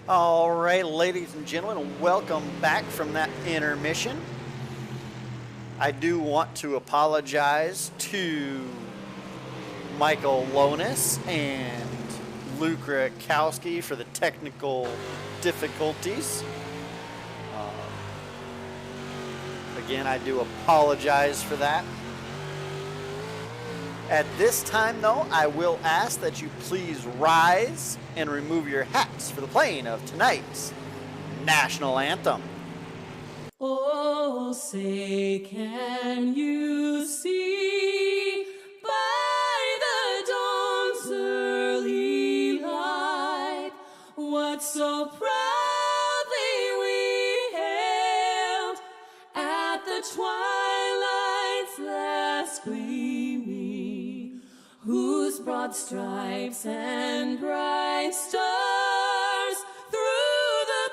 All right, ladies and gentlemen, welcome back from that intermission. I do want to apologize to Michael Lonis and Luke Rakowski for the technical difficulties. Again, I do apologize for that. At this time, though, I will ask that you please rise and remove your hats for the playing of tonight's national anthem. Oh, say, can you see by the dawn's early light what so proudly we hailed at the twilight's last gleaming, whose broad stripes and bright stars through the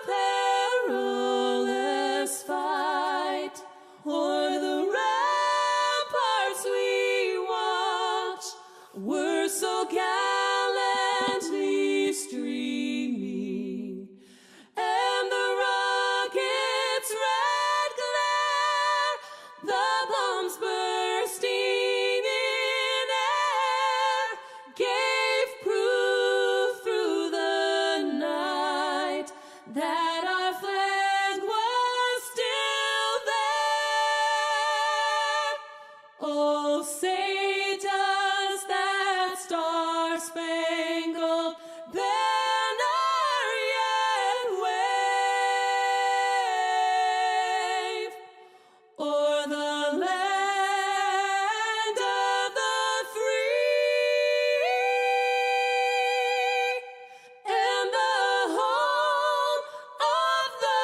perilous fight o'er the ramparts we watched were so gallantly streaming, and the rocket's red glare, the bombs bursting in air, gave proof through the night that our flag was still there. Oh, say does that star-spangled banner yet wave o'er the land of the free and the home of the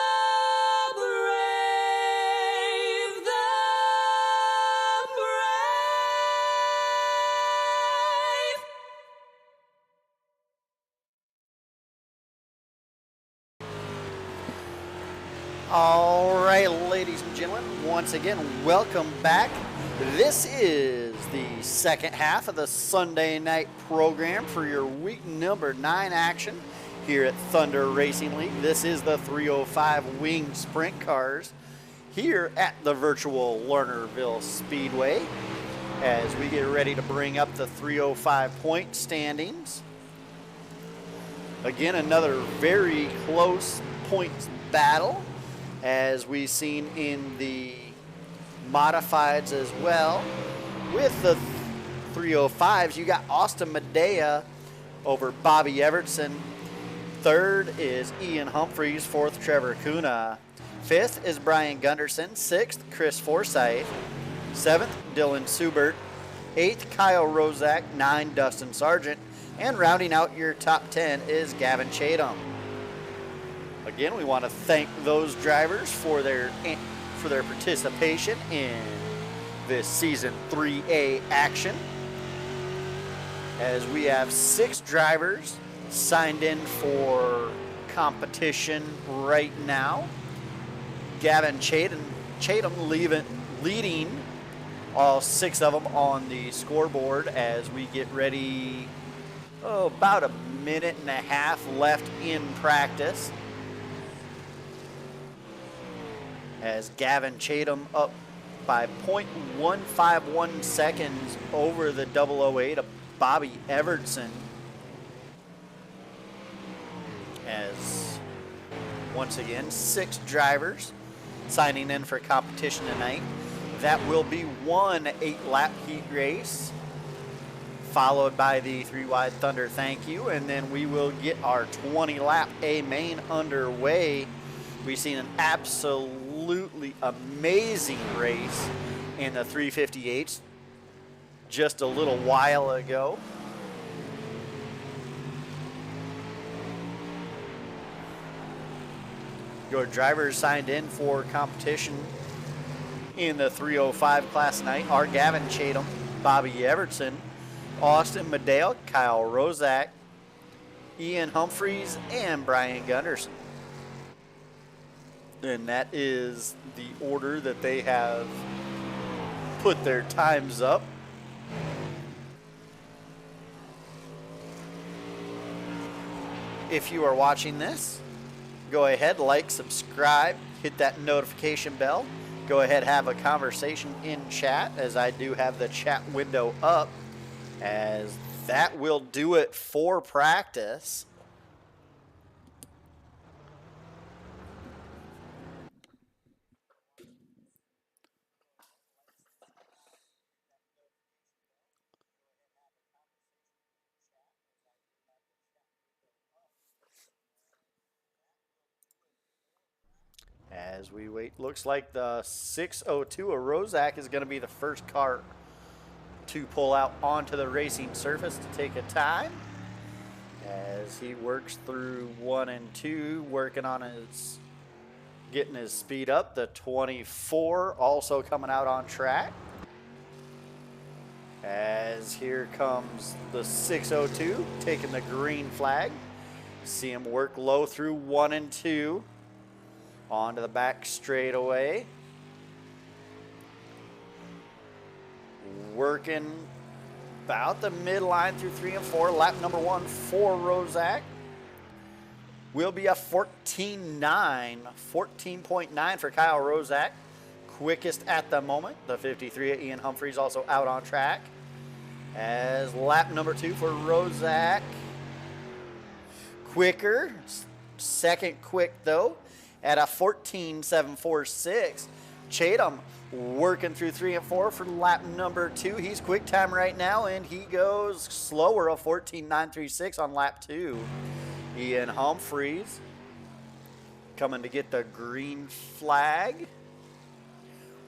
brave, the brave. All right, ladies and gentlemen, once again, welcome back. This is the second half of the Sunday night program for your week number 9 action here at Thunder Racing League. This is the 305 Wing Sprint Cars here at the virtual Lernerville Speedway as we get ready to bring up the 305 point standings. Again, another very close points battle, as we've seen in the modifieds as well. With the 305s, you got Austin Medea over Bobby Evertson. Third is Ian Humphreys. Fourth, Trevor Kuna. Fifth is Brian Gunderson. Sixth, Chris Forsyth. Seventh, Dylan Subert. Eighth, Kyle Rozak. 9, Dustin Sargent. And rounding out your top 10 is Gavin Chatham. Again, we want to thank those drivers for their participation in this Season 3A action, as we have 6 drivers signed in for competition right now. Gavin Chatham leading all 6 of them on the scoreboard as we get ready. About a minute and a half left in practice, as Gavin Chatham up by 0.151 seconds over the 008 of Bobby Evertson. As once again, 6 drivers signing in for competition tonight. That will be one 8-lap heat race, followed by the 3-wide Thunder thank you, and then we will get our 20-lap A main underway. We've seen an absolutely amazing race in the 358s just a little while ago. Your drivers signed in for competition in the 305 class tonight are Gavin Chatham, Bobby Evertson, Austin Medea, Kyle Rozak, Ian Humphreys, and Brian Gunderson. And that is the order that they have put their times up. If you are watching this go ahead, like, subscribe, hit that notification bell. Go ahead, have a conversation in chat, as I do have the chat window up, as that will do it for practice. As we wait, looks like the 602 of Rozak is going to be the first car to pull out onto the racing surface to take a time. As he works through 1 and 2, working on his, getting his speed up. The 24 also coming out on track. As here comes the 602 taking the green flag. See him work low through 1 and 2. Onto the back straightaway. Working about the midline through 3 and 4. Lap number 1 for Rozak will be a 14.9 for Kyle Rozak. Quickest at the moment. The 53 of Ian Humphreys also out on track. As lap number 2 for Rozak. Quicker. Second quick though at a 14.746. Chatham working through 3 and 4 for lap number 2. He's quick time right now, and he goes slower, a 14.936 on lap 2. Ian Humphreys coming to get the green flag.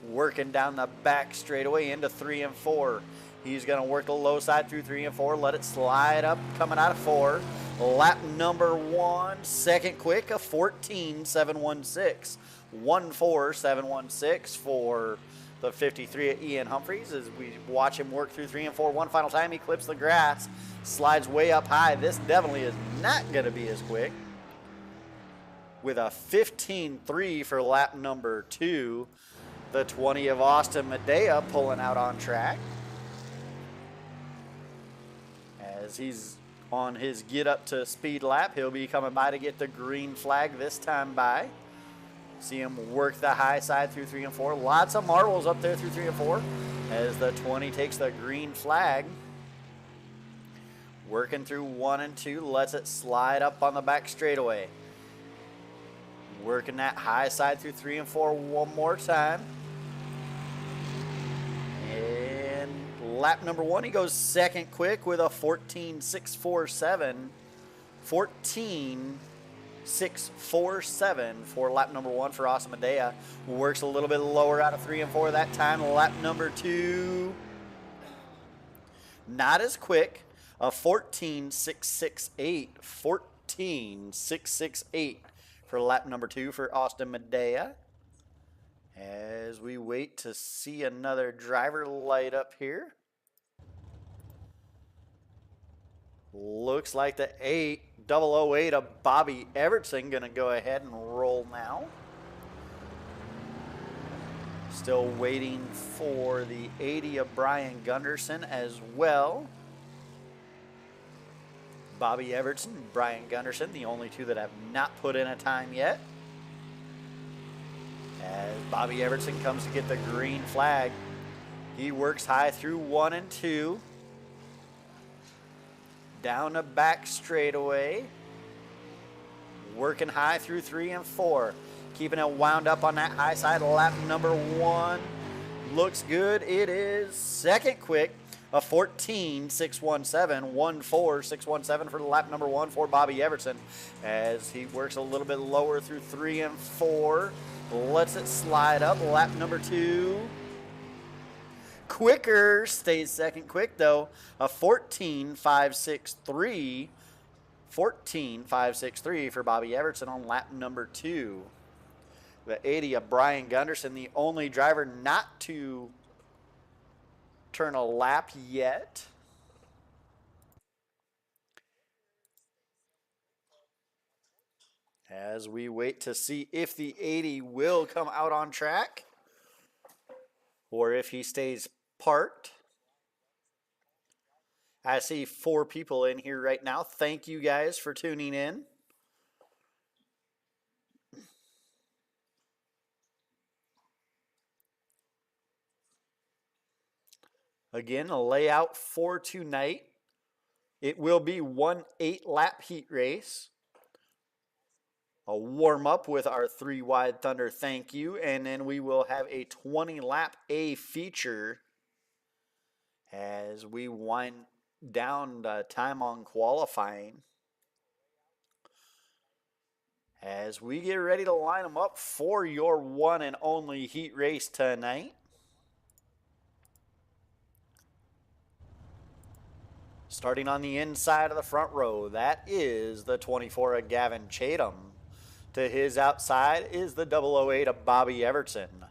Working down the back straightaway into 3 and 4. He's going to work the low side through 3 and 4. Let it slide up coming out of 4. Lap number 1, second quick, a 14.716. 14716 for the 53 at Ian Humphreys as we watch him work through 3 and 4. One final time, he clips the grass, slides way up high. This definitely is not going to be as quick. With a 15.3 for lap number 2. The 20 of Austin Medea pulling out on track. As he's on his get up to speed lap, he'll be coming by to get the green flag this time by. See him work the high side through 3 and 4. Lots of marbles up there through 3 and 4 as the 20 takes the green flag. Working through 1 and 2, lets it slide up on the back straightaway. Working that high side through 3 and 4 one more time. And lap number 1, he goes second quick with a 14.647. 14.647 for lap number 1 for Austin Medea. Works a little bit lower out of 3 and 4 that time. Lap number 2, not as quick. A 14.668. 14.668 for lap number 2 for Austin Medea. As we wait to see another driver light up here. Looks like the 008 of Bobby Evertson going to go ahead and roll now. Still waiting for the 80 of Brian Gunderson as well. Bobby Evertson, Brian Gunderson, the only two that have not put in a time yet. As Bobby Evertson comes to get the green flag, he works high through 1 and 2. Down the back straightaway. Working high through 3 and 4. Keeping it wound up on that high side. Lap number 1 looks good. It is second quick. A 14.617. 14617 for lap number 1 for Bobby Evertson. As he works a little bit lower through 3 and 4. Lets it slide up. Lap number 2. Quicker, stays second quick though. A 14.563. 14.563 for Bobby Evertson on lap number 2. The 80 of Brian Gunderson, the only driver not to turn a lap yet. As we wait to see if the 80 will come out on track or if he stays parked. I see 4 people in here right now. Thank you guys for tuning in. Again, a layout for tonight. It will be 1 8-lap heat race. A warm-up with our 3 wide Thunder thank you, and then we will have a 20-lap A feature as we wind down the time on qualifying. As we get ready to line them up for your one and only heat race tonight. Starting on the inside of the front row, that is the 24 of Gavin Chatham. To his outside is the 008 of Bobby Everton.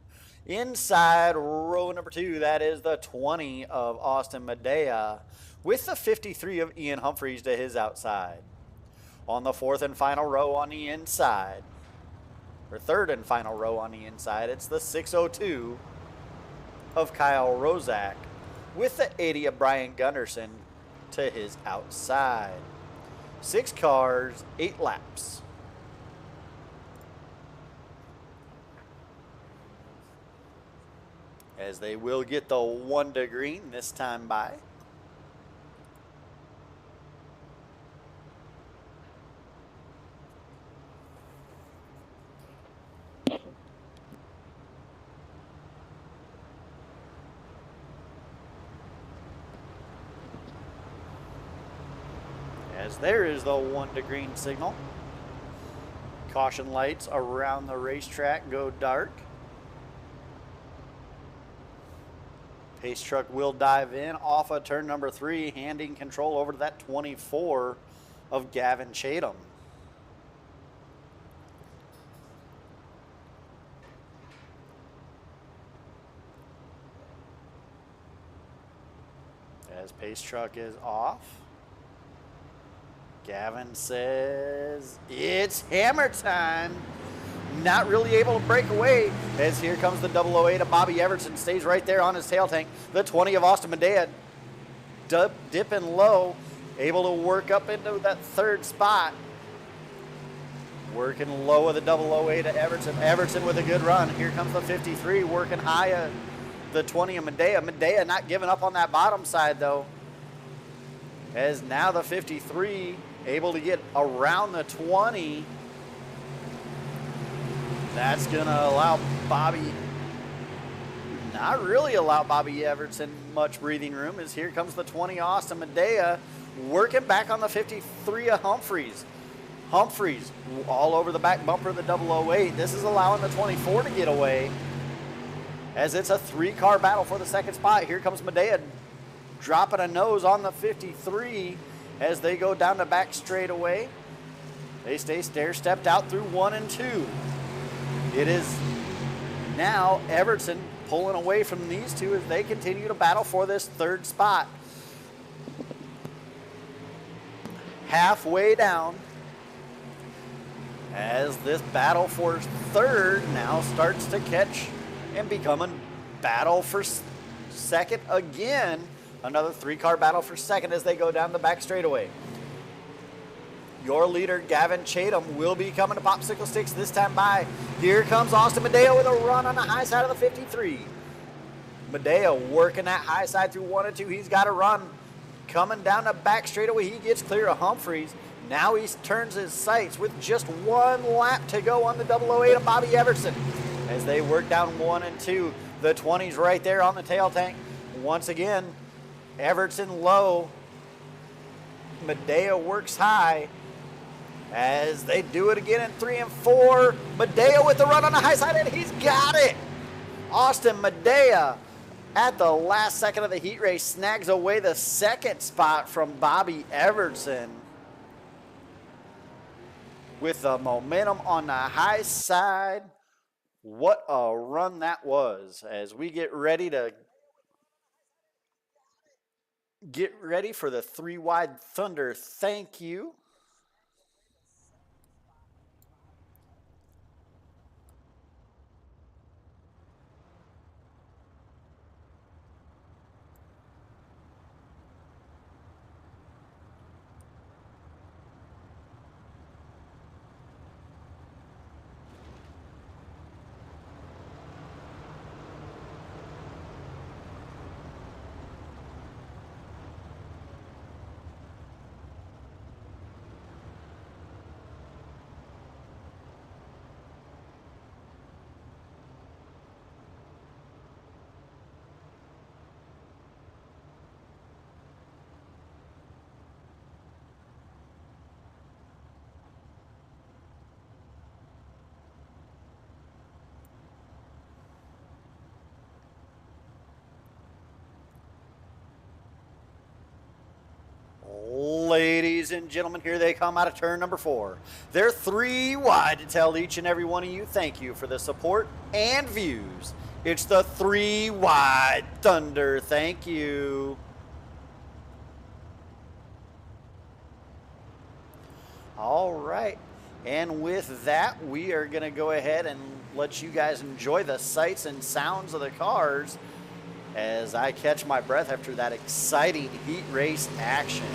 Inside row number 2, that is the 20 of Austin Medea, with the 53 of Ian Humphreys to his outside. On the 4th and final row on the inside, or 3rd and final row on the inside, it's the 602 of Kyle Rozak, with the 80 of Brian Gunderson to his outside. 6 cars, 8 laps. As they will get the 1 to green this time by. As there is the 1 to green signal. Caution lights around the racetrack go dark. Pace truck will dive in off of turn number 3, handing control over to that 24 of Gavin Chatham. As pace truck is off, Gavin says it's hammer time. Not really able to break away, as here comes the 008 of Bobby Everton, stays right there on his tail tank. The 20 of Austin Medea dipping low, able to work up into that 3rd spot. Working low of the 008 of Everton. Everton with a good run. Here comes the 53, working high of the 20 of Medea. Medea not giving up on that bottom side though, as now the 53 able to get around the 20. That's going to allow Bobby, not really allow Bobby Everton much breathing room, as here comes the 20 Austin Medea working back on the 53 of Humphreys. Humphreys all over the back bumper of the 008. This is allowing the 24 to get away, as it's a 3-car battle for the 2nd spot. Here comes Medea dropping a nose on the 53 as they go down the back straightaway. They stay stair-stepped out through 1 and 2. It is now Everton pulling away from these two as they continue to battle for this 3rd spot. Halfway down, as this battle for 3rd now starts to catch and become a battle for 2nd again. Another 3-car battle for 2nd as they go down the back straightaway. Your leader, Gavin Chatham, will be coming to Popsicle Sticks this time by. Here comes Austin Medea with a run on the high side of the 53. Medea working that high side through 1 and 2. He's got a run. Coming down the back straightaway, he gets clear of Humphreys. Now he turns his sights with just 1 lap to go on the 008 of Bobby Everton. As they work down 1 and 2, the 20's right there on the tail tank. Once again, Everton low. Medea works high. As they do it again in 3 and 4. Medea with the run on the high side, and he's got it. Austin Medea, at the last second of the heat race, snags away the 2nd spot from Bobby Everton. With the momentum on the high side. What a run that was. As we get ready for the 3 wide Thunder thank you. ladies and gentlemen, here they come out of turn number 4. They're 3 wide to tell each and every one of you thank you for the support and views. It's the 3 wide Thunder. Thank you. All right. And with that, we are going to go ahead and let you guys enjoy the sights and sounds of the cars as I catch my breath after that exciting heat race action.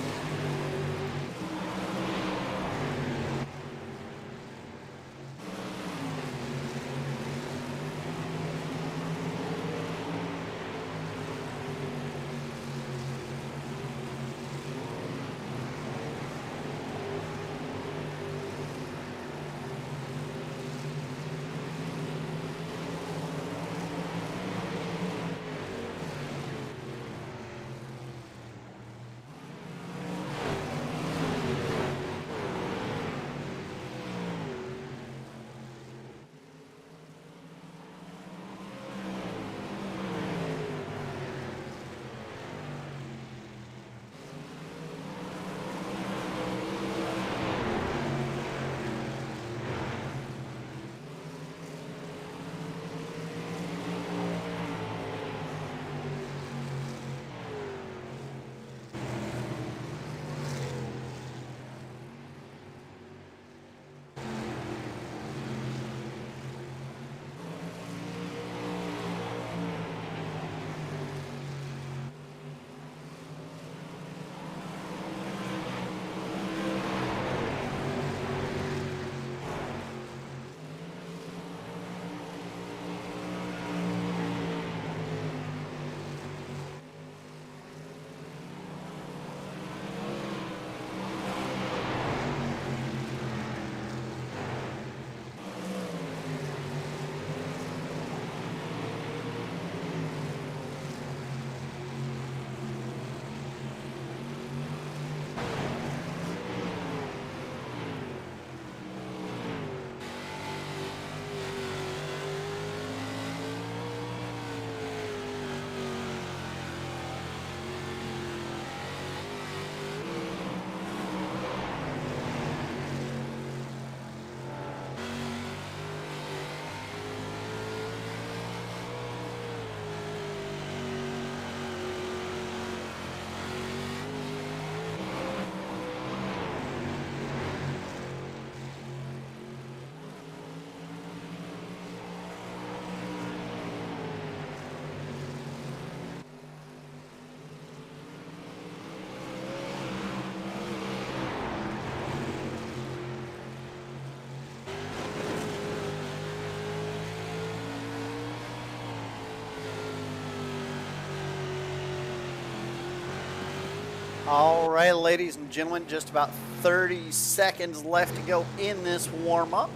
All right, ladies and gentlemen, just about 30 seconds left to go in this warm-up.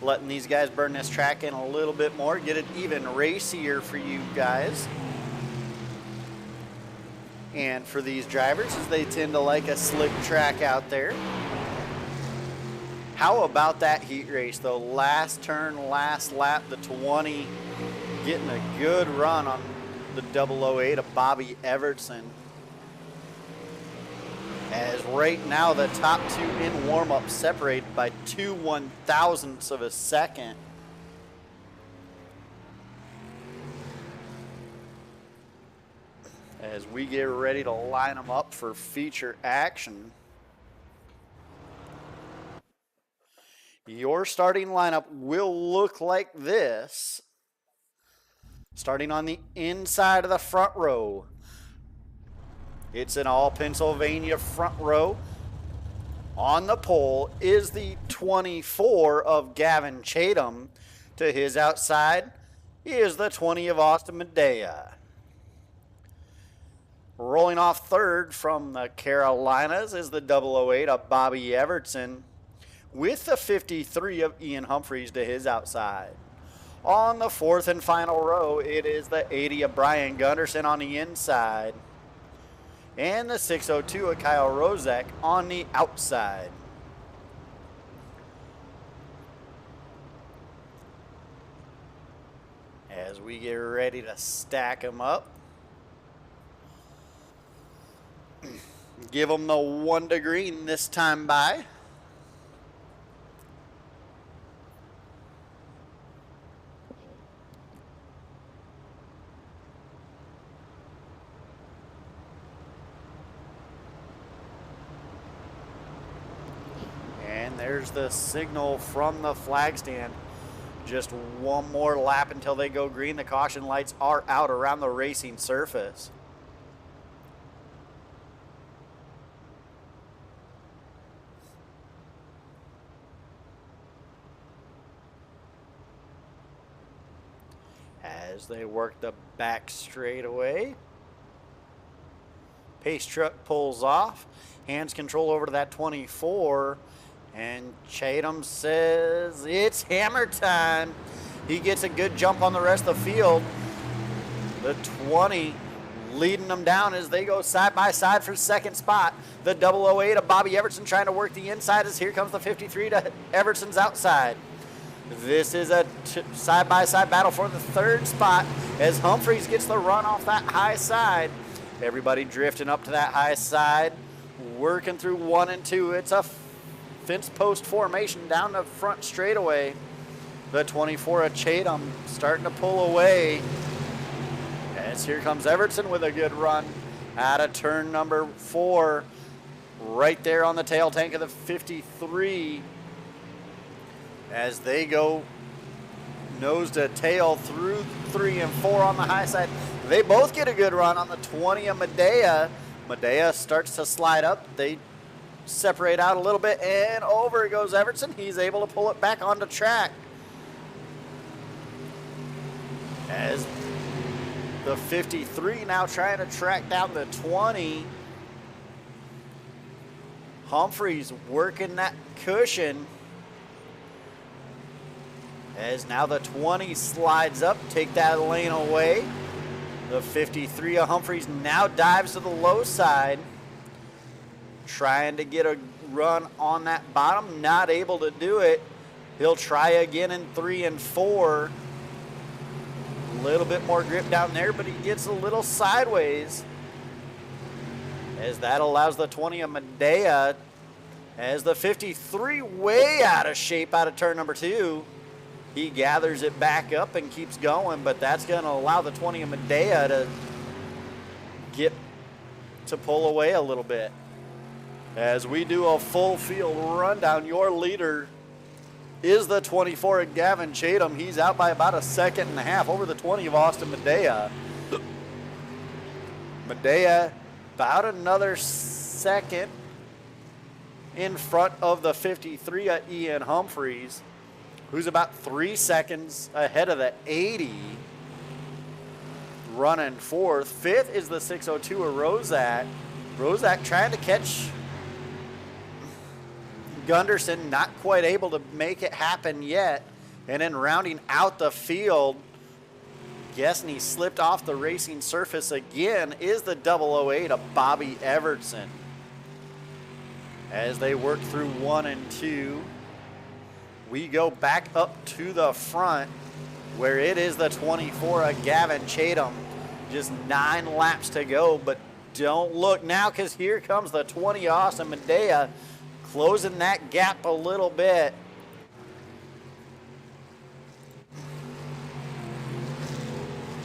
Letting these guys burn this track in a little bit more, get it even racier for you guys. And for these drivers, as they tend to like a slick track out there. How about that heat race, though? Last turn, last lap, the 20 getting a good run on the 008 of Bobby Evertson. As right now the top 2 in warm-up separated by 2 1/1000ths of a second. As we get ready to line them up for feature action. Your starting lineup will look like this. Starting on the inside of the front row. It's an all Pennsylvania front row. On the pole is the 24 of Gavin Chatham. To his outside is the 20 of Austin Medea. Rolling off third from the Carolinas is the 008 of Bobby Evertson, with the 53 of Ian Humphreys to his outside. On the fourth and final row, it is the 80 of Brian Gunderson on the inside, and the 602 of Kyle Rozek on the outside. As we get ready to stack them up. Give them the 1 to green this time by. And there's the signal from the flag stand. Just one more lap until they go green. The caution lights are out around the racing surface. As they work the back straightaway. Pace truck pulls off. Hands control over to that 24. And Chatham says it's hammer time. He gets a good jump on the rest of the field. The 20 leading them down as they go side by side for second spot. The 008 of Bobby Everson trying to work the inside as here comes the 53 to Everson's outside. This is a side-by-side battle for the third spot as Humphreys gets the run off that high side. Everybody drifting up to that high side, working through 1 and 2. It's a fence post formation down the front straightaway. The 24 of Chatham starting to pull away. As here comes Everson with a good run out of turn number 4. Right there on the tail tank of the 53. As they go nose to tail through 3 and 4 on the high side. They both get a good run on the 20 of Medea. Medea starts to slide up. They separate out a little bit, and over goes Everson. He's able to pull it back onto track. As the 53 now trying to track down the 20. Humphreys working that cushion. As now the 20 slides up, take that lane away. The 53 of Humphreys now dives to the low side. Trying to get a run on that bottom, not able to do it. He'll try again in 3 and 4. A little bit more grip down there, but he gets a little sideways. As that allows the 20 of Medea. As the 53 way out of shape out of turn number 2. He gathers it back up and keeps going, but that's going to allow the 20 of Medea to get to pull away a little bit. As we do a full field rundown, your leader is the 24 of Gavin Chatham. He's out by about a second and a half over the 20 of Austin Medea. Medea about another second in front of the 53 of Ian Humphreys, who's about 3 seconds ahead of the 80, running fourth. Fifth is the 602 of Rozak. Rozak trying to catch Gunderson, not quite able to make it happen yet. And then rounding out the field, guessing he slipped off the racing surface again, is the 008 of Bobby Everson. As they work through 1 and 2, we go back up to the front where it is the 24 of Gavin Chatham. Just 9 laps to go, but don't look now because here comes the 20 of Austin Medea, closing that gap a little bit.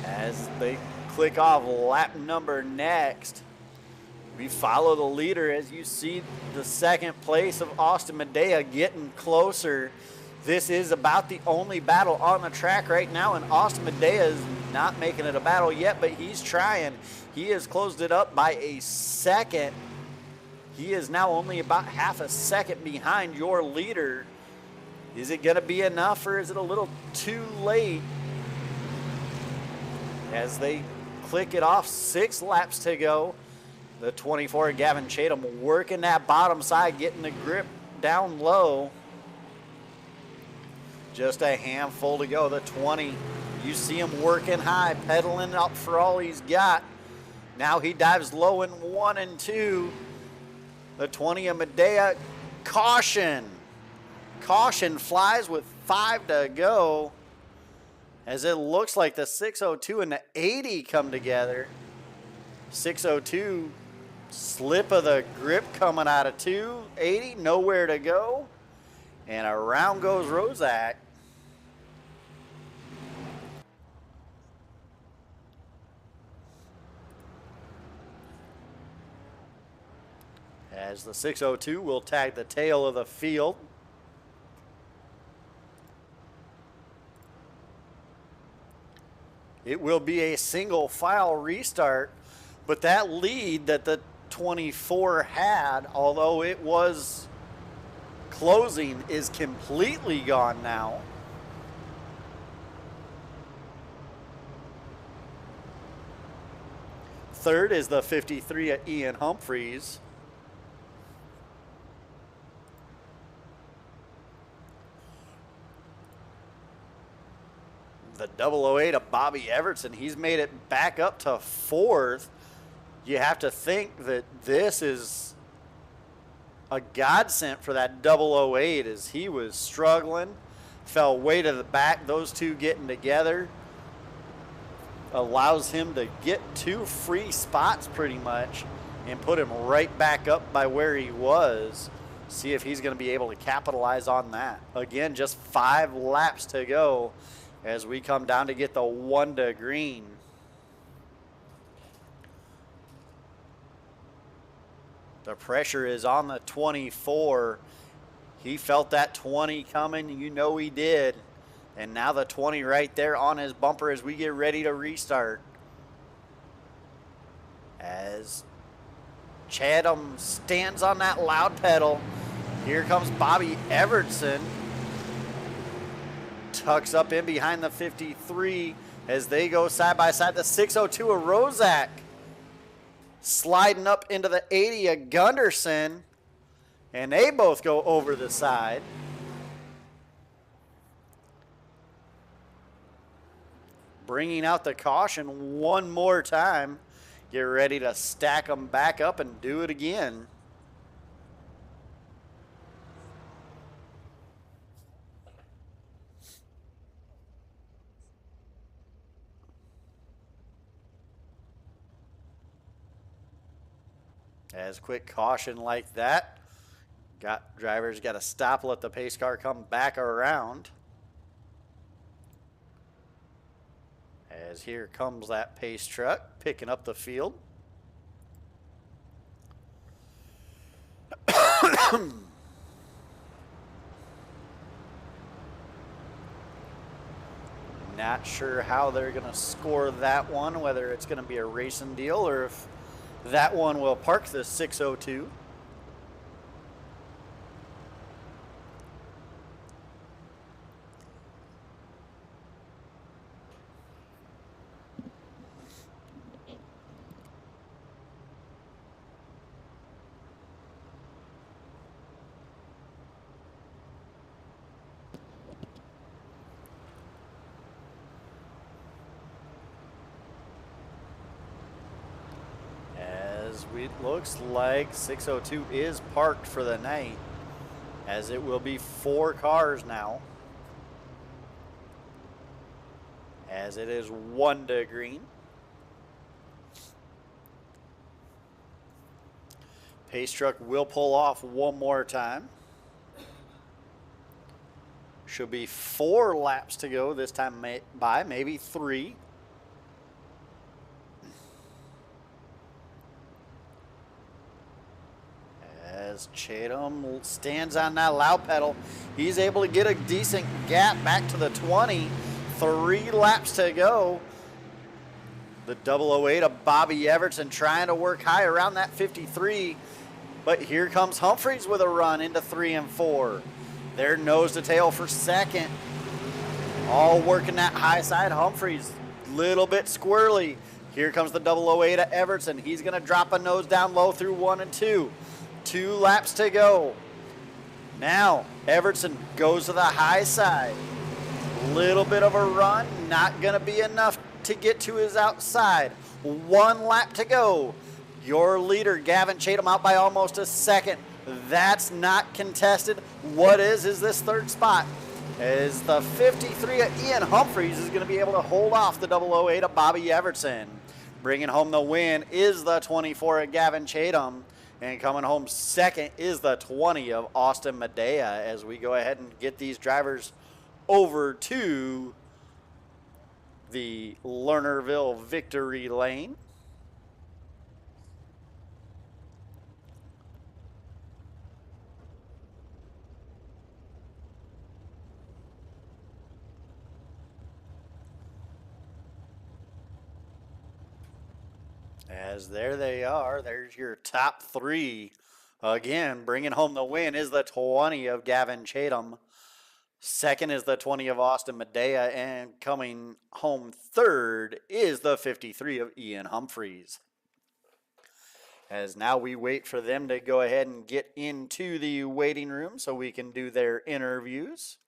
As they click off lap number next, we follow the leader as you see the second place of Austin Medea getting closer. This is about the only battle on the track right now, and Austin Medea is not making it a battle yet, but he's trying. He has closed it up by a second. He is now only about half a second behind your leader. Is it going to be enough, or is it a little too late? As they click it off, 6 laps to go. The 24 of Gavin Chatham working that bottom side, getting the grip down low. Just a handful to go. The 20, you see him working high, pedaling up for all he's got. Now he dives low in 1 and 2. The 20 of Medea, caution. Caution flies with 5 to go. As it looks like the 602 and the 80 come together. 602 Slip of the grip coming out of 280, nowhere to go. And around goes Rozak. As the 602 will tag the tail of the field. It will be a single file restart, but that lead that the 24 had, although it was closing, is completely gone now. Third is the 53 at Ian Humphreys. The 008 of Bobby Everson, he's made it back up to fourth. You have to think that this is a godsend for that 008 as he was struggling, fell way to the back. Those two getting together allows him to get 2 free spots pretty much and put him right back up by where he was. See if he's going to be able to capitalize on that. Again, just 5 laps to go as we come down to get the 1 to green. The pressure is on the 24. He felt that 20 coming. You know he did. And now the 20 right there on his bumper as we get ready to restart. As Chatham stands on that loud pedal. Here comes Bobby Everson. Tucks up in behind the 53 as they go side by side. The 602 of Rozak sliding up into the 80 of Gunderson, and they both go over the side. Bringing out the caution one more time. Get ready to stack them back up and do it again. As quick caution like that, drivers got to stop, let the pace car come back around. As here comes that pace truck picking up the field. Not sure how they're going to score that one, whether it's going to be a racing deal or if that one will park the 602. It looks like 602 is parked for the night, as it will be 4 cars now, as it is 1 to green. Pace truck will pull off one more time. Should be 4 laps to go this time by, maybe 3. As Chatham stands on that loud pedal, he's able to get a decent gap back to the 20. 3 laps to go. The 008 of Bobby Everson trying to work high around that 53. But here comes Humphreys with a run into 3 and 4. They're nose to tail for second. All working that high side. Humphreys, little bit squirrely. Here comes the 008 of Everson. He's going to drop a nose down low through 1 and 2. 2 laps to go. Now, Everson goes to the high side. Little bit of a run, not going to be enough to get to his outside. 1 lap to go. Your leader, Gavin Chatham, out by almost a second. That's not contested. What is this 3rd spot? As the 53 of Ian Humphreys is going to be able to hold off the 008 of Bobby Everson. Bringing home the win is the 24 of Gavin Chatham. And coming home second is the 20 of Austin Medea as we go ahead and get these drivers over to the Lernerville victory lane. As there they are, there's your top three. Again, bringing home the win is the 20 of Gavin Chatham. Second is the 20 of Austin Medea, and coming home third is the 53 of Ian Humphreys. As now we wait for them to go ahead and get into the waiting room so we can do their interviews.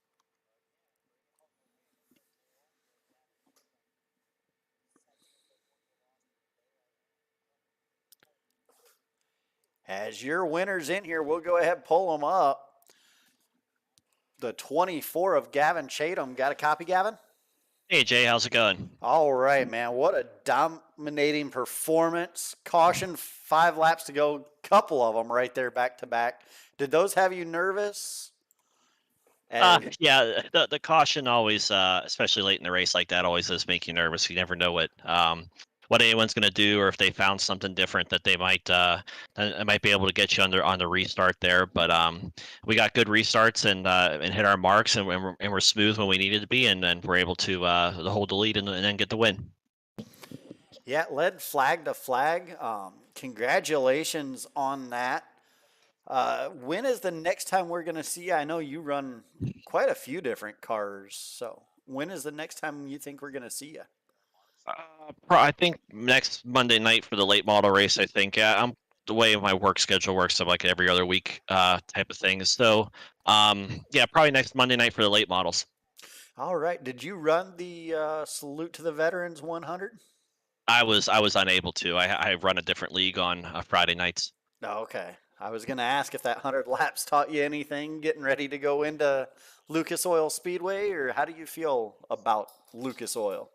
As your winner's in here, we'll go ahead and pull them up. The 24 of Gavin Chatham. Got a copy, Gavin? Hey, Jay, how's it going? All right, man. What a dominating performance. Caution, 5 laps to go. Couple of them right there back to back. Did those have you nervous? Yeah, the caution always, especially late in the race like that, always does make you nervous. You never know what anyone's going to do, or if they found something different that they might be able to get you on the restart there. But we got good restarts and hit our marks, and we're smooth when we needed to be, and we're able to hold the lead and then get the win. Yeah, led flag to flag. Congratulations on that. When is the next time we're going to see you? I know you run quite a few different cars. So when is the next time you think we're going to see you? I think next Monday night for the late model race. I think I'm the way my work schedule works, so like every other week type of thing. So yeah, probably next Monday night for the late models. All right. Did you run the Salute to the Veterans 100? I was unable to. I run a different league on Friday nights. Oh, okay. I was going to ask if that 100 laps taught you anything getting ready to go into Lucas Oil Speedway, or how do you feel about Lucas Oil?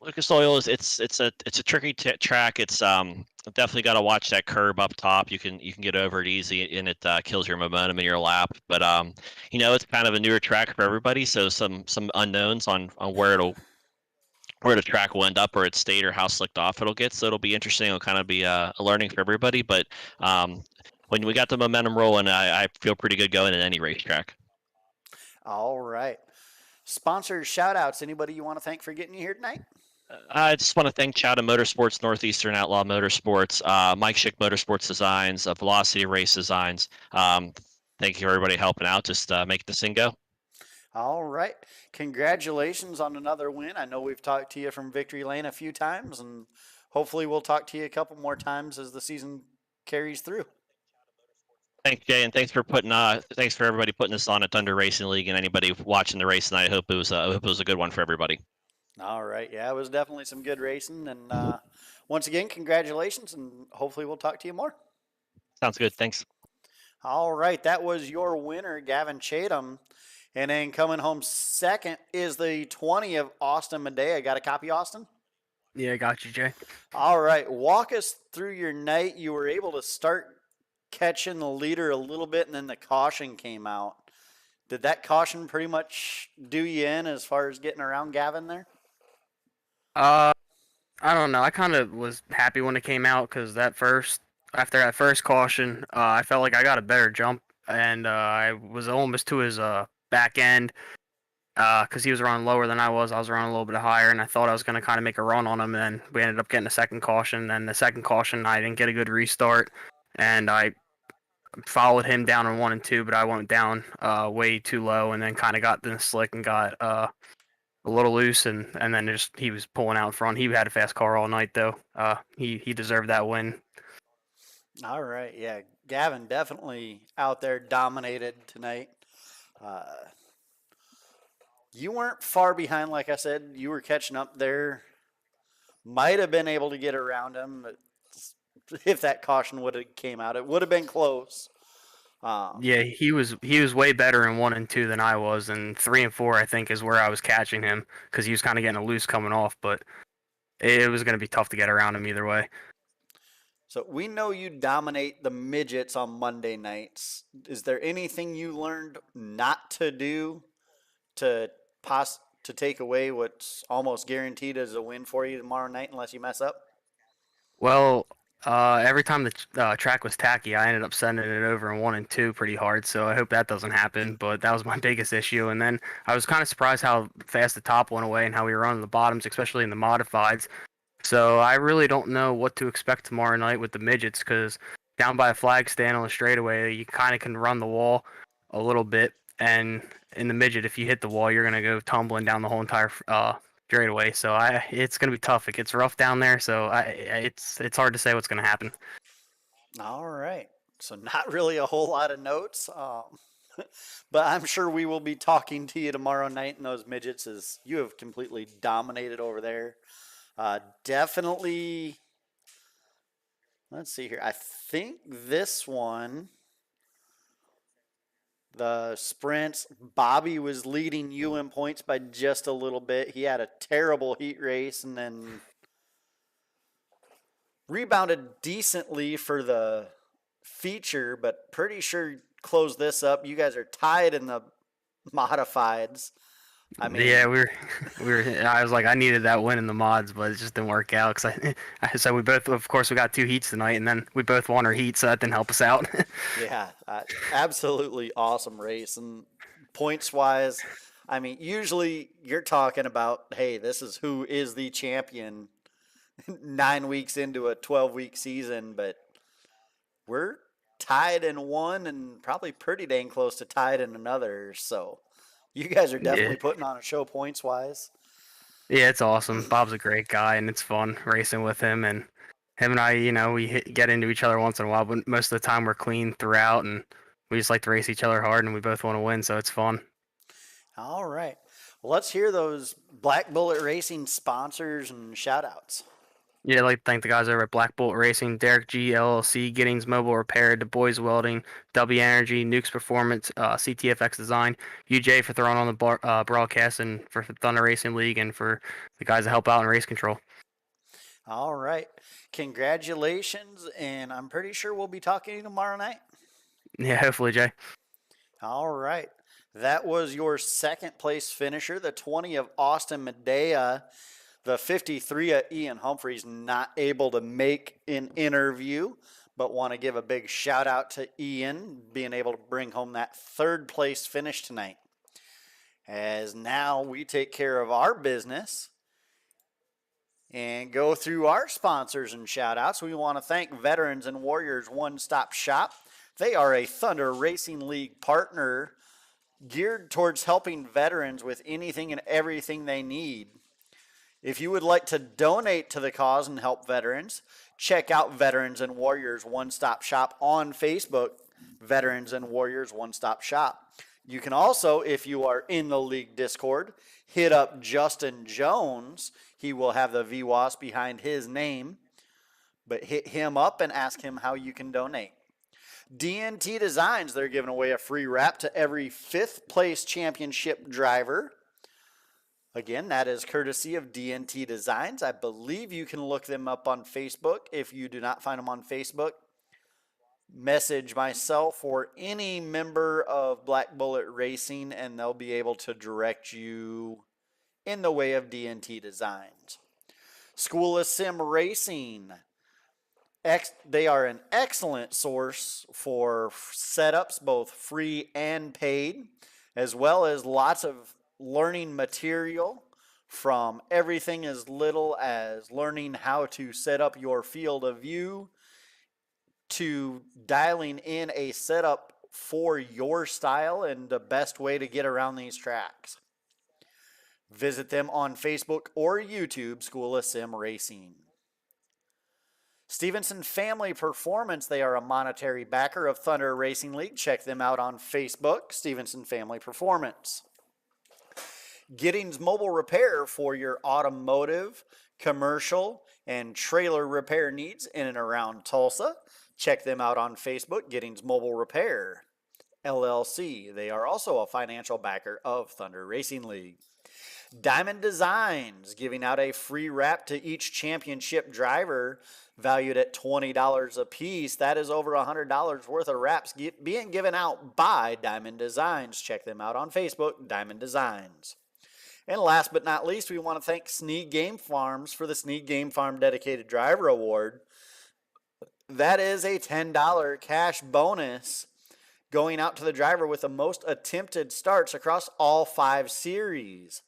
Lucas Oil is it's a tricky track. It's definitely got to watch that curb up top. You can get over it easy, and it kills your momentum in your lap. But it's kind of a newer track for everybody, so some unknowns on where the track will end up, or its state, or how slicked off it'll get. So it'll be interesting. It'll kind of be a learning for everybody. But when we got the momentum rolling, I feel pretty good going in any racetrack. All right. Sponsors, shout outs. Anybody you want to thank for getting you here tonight? I just want to thank Chowda Motorsports, Northeastern Outlaw Motorsports, Mike Schick Motorsports Designs, Velocity Race Designs. Thank you, everybody, helping out. Just make this thing go. All right. Congratulations on another win. I know we've talked to you from Victory Lane a few times, and hopefully we'll talk to you a couple more times as the season carries through. Thanks, Jay, and thanks for everybody putting this on at Thunder Racing League, and anybody watching the race tonight. I hope it was a good one for everybody. All right. Yeah, it was definitely some good racing. And once again, congratulations, and hopefully we'll talk to you more. Sounds good. Thanks. All right. That was your winner, Gavin Chatham. And then coming home second is the 20 of Austin Medea. Got a copy, Austin? Yeah, I got you, Jay. All right. Walk us through your night. You were able to start catching the leader a little bit, and then the caution came out. Did that caution pretty much do you in as far as getting around Gavin there? I don't know. I kind of was happy when it came out because after that first caution, I felt like I got a better jump, and I was almost to his back end because he was running lower than I was. I was running a little bit higher, and I thought I was going to kind of make a run on him, and we ended up getting a second caution. And the second caution, I didn't get a good restart, and I followed him down in 1 and 2, but I went down way too low, and then kind of got in the slick and got a little loose, and then he was pulling out in front. He had a fast car all night, though. He deserved that win. All right, yeah. Gavin definitely out there dominated tonight. You weren't far behind, like I said. You were catching up there. Might have been able to get around him, but if that caution would have came out, it would have been close. Yeah, he was way better in 1 and 2 than I was, and 3 and 4 I think is where I was catching him because he was kind of getting a loose coming off. But it was going to be tough to get around him either way. So we know you dominate the midgets on Monday nights. Is there anything you learned not to do to to take away what's almost guaranteed as a win for you tomorrow night unless you mess up? Well, every time the track was tacky, I ended up sending it over in 1 and 2 pretty hard. So I hope that doesn't happen. But that was my biggest issue. And then I was kind of surprised how fast the top went away and how we were running the bottoms, especially in the modifieds. So I really don't know what to expect tomorrow night with the midgets because down by a flag stand on the straightaway, you kind of can run the wall a little bit. And in the midget, if you hit the wall, you're gonna go tumbling down the whole entire straightaway. So it's gonna be tough. It gets rough down there. So it's hard to say what's gonna happen. All right. So not really a whole lot of notes, but I'm sure we will be talking to you tomorrow night in those midgets as you have completely dominated over there. Definitely. Let's see here. I think this one, the sprints, Bobby was leading you in points by just a little bit. He had a terrible heat race and then rebounded decently for the feature, but pretty sure closed this up. You guys are tied in the modifieds. I mean, Yeah, we were. I was like, I needed that win in the mods, but it just didn't work out because so we both, of course, we got 2 heats tonight, and then we both won our heat, so that didn't help us out. yeah, absolutely awesome race. And points wise, I mean, usually you're talking about, hey, this is who is the champion 9 weeks into a 12-week season, but we're tied in one and probably pretty dang close to tied in another. So you guys are definitely Yeah. putting on a show points wise. Yeah, it's awesome. Bob's a great guy, and it's fun racing with him. And him and I, get into each other once in a while, but most of the time we're clean throughout, and we just like to race each other hard, and we both want to win, so it's fun. All right. Well, let's hear those Black Bullet Racing sponsors and shout outs. Yeah, I'd like to thank the guys over at Black Bolt Racing, Derek G, LLC, Giddings Mobile Repair, Du Bois Welding, W Energy, Nukes Performance, CTFX Design, UJ for throwing on the broadcast, and for Thunder Racing League, and for the guys that help out in race control. All right. Congratulations. And I'm pretty sure we'll be talking to you tomorrow night. Yeah, hopefully, Jay. All right. That was your second place finisher, the 20 of Austin Medea. The 53 of Ian Humphreys not able to make an interview, but want to give a big shout out to Ian being able to bring home that third place finish tonight. As now we take care of our business and go through our sponsors and shout outs. We want to thank Veterans and Warriors One Stop Shop. They are a Thunder Racing League partner geared towards helping veterans with anything and everything they need. If you would like to donate to the cause and help veterans, check out Veterans and Warriors One Stop Shop on Facebook, Veterans and Warriors One Stop Shop. You can also, if you are in the league Discord, hit up Justin Jones. He will have the VWAS behind his name, but hit him up and ask him how you can donate. DNT Designs, they're giving away a free wrap to every 5th place championship driver. Again, that is courtesy of DNT Designs. I believe you can look them up on Facebook. If you do not find them on Facebook, message myself or any member of Black Bullet Racing, and they'll be able to direct you in the way of DNT Designs. School of Sim Racing. They are an excellent source for setups, both free and paid, as well as lots of learning material from everything as little as learning how to set up your field of view to dialing in a setup for your style and the best way to get around these tracks. Visit them on Facebook or YouTube, School of Sim Racing. Stevenson Family Performance, they are a monetary backer of Thunder Racing League. Check them out on Facebook, Stevenson Family Performance. Giddings Mobile Repair for your automotive, commercial, and trailer repair needs in and around Tulsa. Check them out on Facebook, Giddings Mobile Repair, LLC. They are also a financial backer of Thunder Racing League. Diamond Designs giving out a free wrap to each championship driver valued at $20 a piece. That is over $100 worth of wraps being given out by Diamond Designs. Check them out on Facebook, Diamond Designs. And last but not least, we want to thank Snead Game Farms for the Snead Game Farm Dedicated Driver Award. That is a $10 cash bonus going out to the driver with the most attempted starts across all 5 series.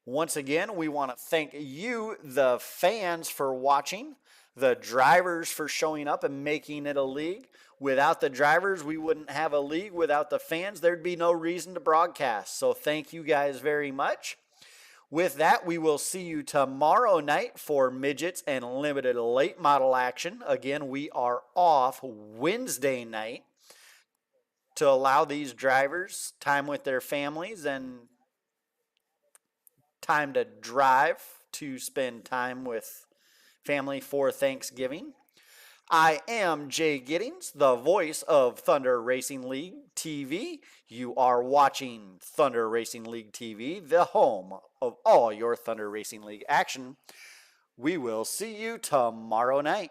Once again, we want to thank you, the fans, for watching, the drivers for showing up and making it a league. Without the drivers, we wouldn't have a league. Without the fans, there'd be no reason to broadcast. So thank you guys very much. With that, we will see you tomorrow night for midgets and limited late model action. Again, we are off Wednesday night to allow these drivers time with their families and time to drive to spend time with family for Thanksgiving. I am Jay Giddings, the voice of Thunder Racing League TV. You are watching Thunder Racing League TV, the home of all your Thunder Racing League action. We will see you tomorrow night.